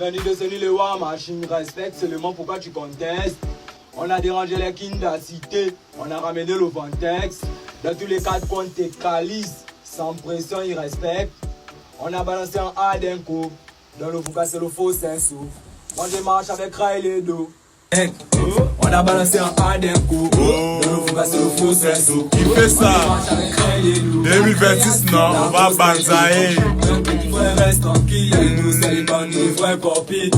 venu de ce les War Machine, respecte seulement pourquoi tu contestes. On a dérangé les Kinda Cité, on a ramené le Ventex. Dans tous les quatre coins, t'es calice, sans pression, ils respectent. On a balancé un A d'un coup, dans le Foucault, c'est le faux Saint-Sou. Moi je marche avec Riley Do. On a balancé un A d'un coup, dans le Foucault, c'est le faux Saint-Sou. Qui fait ça? 2026, non, on va banzailler. Reste tranquille, nous c'est les bandits, les frères corpides.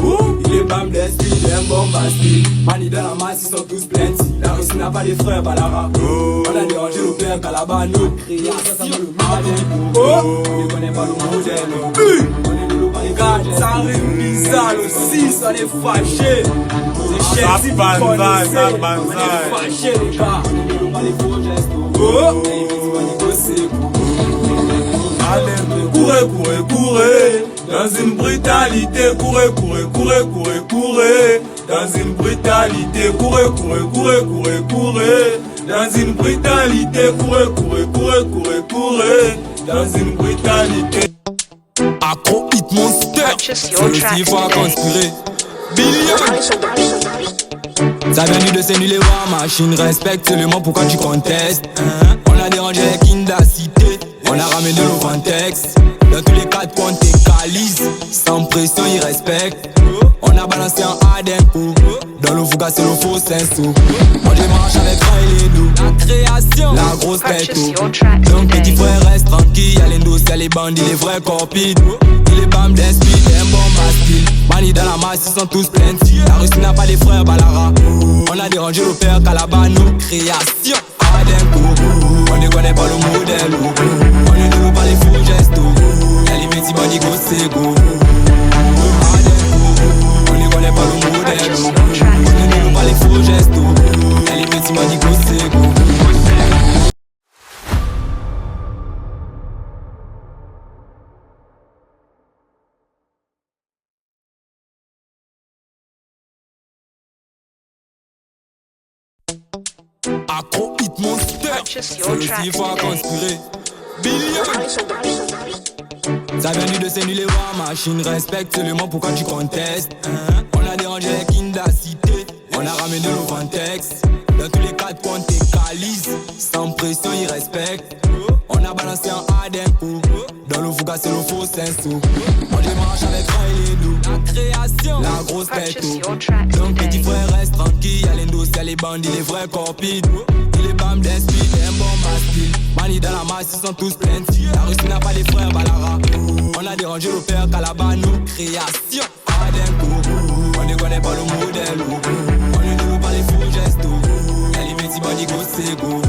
Il est bam d'esprit, il est un bon bastille. Mani dans la masse, ils sont tous plenty. La Russie n'a pas de frères, Balara. On a dérangé le père Calabano. Création, le modèle. On ne connaît pas le modèle. On est de l'eau par les gars, ça arrive bizarre, le 6, on est fâché. C'est cher, si vous connaissez. On est fâché, les gars. On est de l'eau par les faux gestes. Et ils vont négocier. Allez, courez, dans une brutalité, courez, dans une brutalité, courez, dans une brutalité, courez, dans une brutalité. Accro Hit Monster, c'est le chiffre à conspirer. Billion. Ça vient de ces les War Machine, respecte seulement pourquoi tu contestes. On a dérangé les Kinda Cité, on a ramené le Ventex. Dans tous les quatre coins t'es calice, sans pression ils respectent. On a balancé un A d'un coup, dans le Foucault c'est le faux Saint-Sou. On démarche avec Riley Do, la création, la grosse tête. Donc petit frère reste tranquille, y'a les dos, y'a les bandits, les vrais corpides. Il est bam d'esprit, un bon masquille. Mani dans la masse, ils sont tous plenty. La Russie n'a pas les frères Balara. On a dérangé le père Calabano. Création, A d'un coup. On ne connaît pas le modèle. On ne nous pas les faux gestes. Y'a les petits bandits go c'est go. A d'un coup. On ne connaît pas le modèle. On ne nous pas les faux gestes. Y'a les petits bandits go c'est go. Accro Hit Monster, c'est le chiffre à conspirer. Billion. Ça vient de ces les War Machine, respecte seulement pourquoi tu contestes. On a dérangé les Kinda Cité, on a ramené le Ventex. Dans tous les quatre coins t'es calice, sans pression ils respectent. On a balancé un A d'un coup, dans le Foucault c'est le faux Saint-Sou. On démarche avec Riley Do, la création, la grosse tête. Donc petit frère reste tranquille, y'a les dos, y'a les bandits, les vrais corpides. Il est bam d'esprit, un bon masquille. Mani dans la masse, ils sont tous plenty. La Russie n'a pas les frères Balara. On a dérangé le père Calabano. Création, A d'un coup. On ne connaît pas le modèle. On ne nous pas les faux gestes. Y'a les petits bandits go c'est go.